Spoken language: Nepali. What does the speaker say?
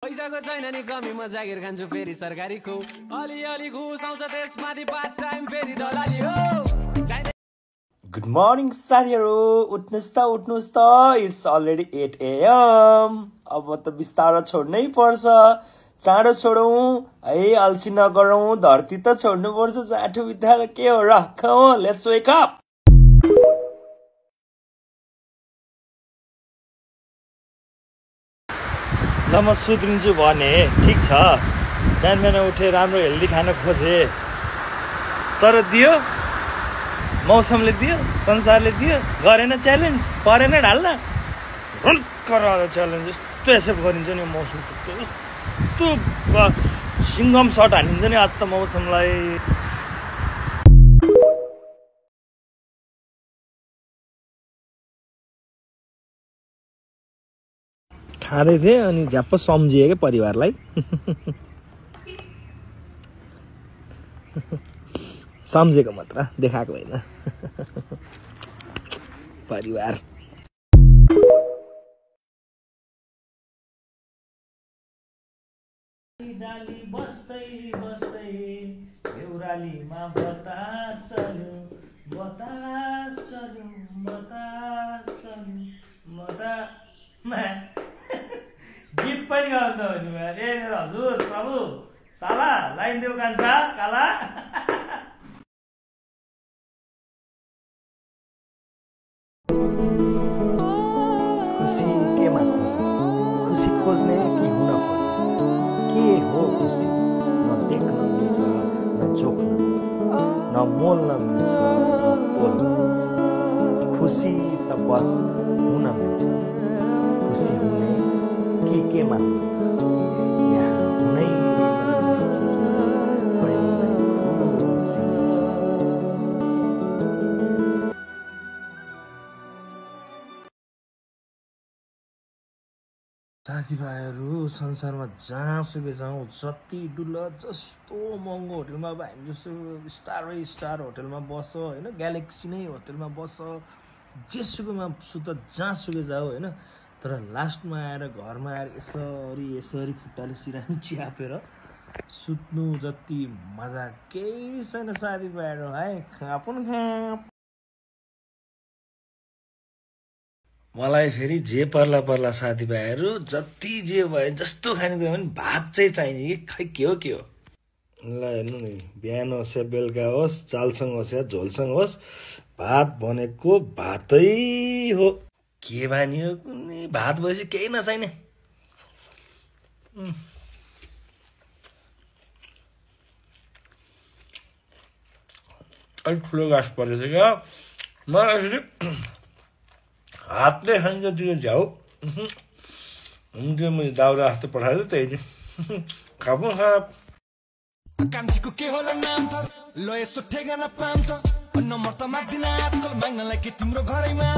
पैसाको छैन नि कमी म जागिर खान्छु फेरि सरकारीको अलि घुस आउँछ त्यसमाथि पार्ट टाइम फेरि दलाली हो। गुड मर्निङ साथीहरू, उठ्नुहोस् त इट्स अलरेडी 8 AM। अब त बिस्तारो छोड्नै पर्छ, चाँडो छोडौँ है, अल्छी नगरौँ, धरती त छोड्नु पर्छ, जाँठो बित्थाएर के हो र, कम अन लेट्स वेक अप। ल म सुध्रिन्छु भने ठिक छ, बिहान बिहान उठे राम्रो हेल्दी खाना खोजे, तर दियो मौसमले दियो, संसारले दियो, गरेन च्यालेन्ज, परेन ढाल्न, च्यालेन्ज यस्तो एक्सेप्ट गरिन्छ नि मौसमको, यस्तो सिङ्गम सर्ट हानिन्छ नि आज त मौसमलाई। खाँदै थिएँ अनि झ्याप्प सम्झिएँ क्या परिवारलाई। सम्झेको मात्र, देखाएको होइन। परिवार डाली बस्दै बस्दै देउरालीमा बतास चल्यो, बतास चल्यो, बतास चल्यो, गीत पनि गाउनु त भने ए मेरो हजुर प्रभु साला लाइन देऊ कान्छा काला। खुसी केमा खोज्ने, खुसी खोज्ने कि हुन खोज्ने, के हो खुसी? न देख्न मिल्छ, न जोख्न मिल्छ, न मोल्न मिल्छ, न बोल्न मिल्छ। खुसी त बस हुन मिल्छ, खुसी हुने कि केमा हुने, यहाँ हुनै चिजमा खुसी मिल्छ। साथीभाइहरू, संसारमा जहाँसुकै जाउँ, जति डुल, जस्तो महँगो होटेलमा अब हामी जस्तो स्टार होटेलमा बस होइन, ग्यालेक्सी नै होटेलमा बस, जेसुकैमा सुत, जहाँसुकै जाऊ होइन, तर लास्टमा आएर घरमा आएर यसरी खुट्टाले सिरानी च्यापेर सुत्नु जति मजा केही छैन साथीभाइहरू है। खापुन खाप। मलाई फेरि जे पर्ला साथीभाइहरू, जति जे भयो जस्तो खानेकुरा पनि भात चाहिँ चाहिने कि, खै के हो ल हेर्नु नि, बिहान होस् या बेलुका होस्, चालसँग होस् या झोलसँग होस्, भात भनेको भातै हो। के भनियो कुनै भात भएपछि केही नचाहिने। अलिक ठुलो गाँस परेछ क्या, मलाई फेरि हातले खान्छ त्यो झ्याउ हुन्थ्यो, मैले दाउरा जस्तो पठाएको त्यही नै। खापौँ खाप। कान्छीको के होला नाम त, ल यसो ठेगाना पाम त, नम्बर त माग्दिन आजकल, माग्नलाई के तिम्रो घरैमा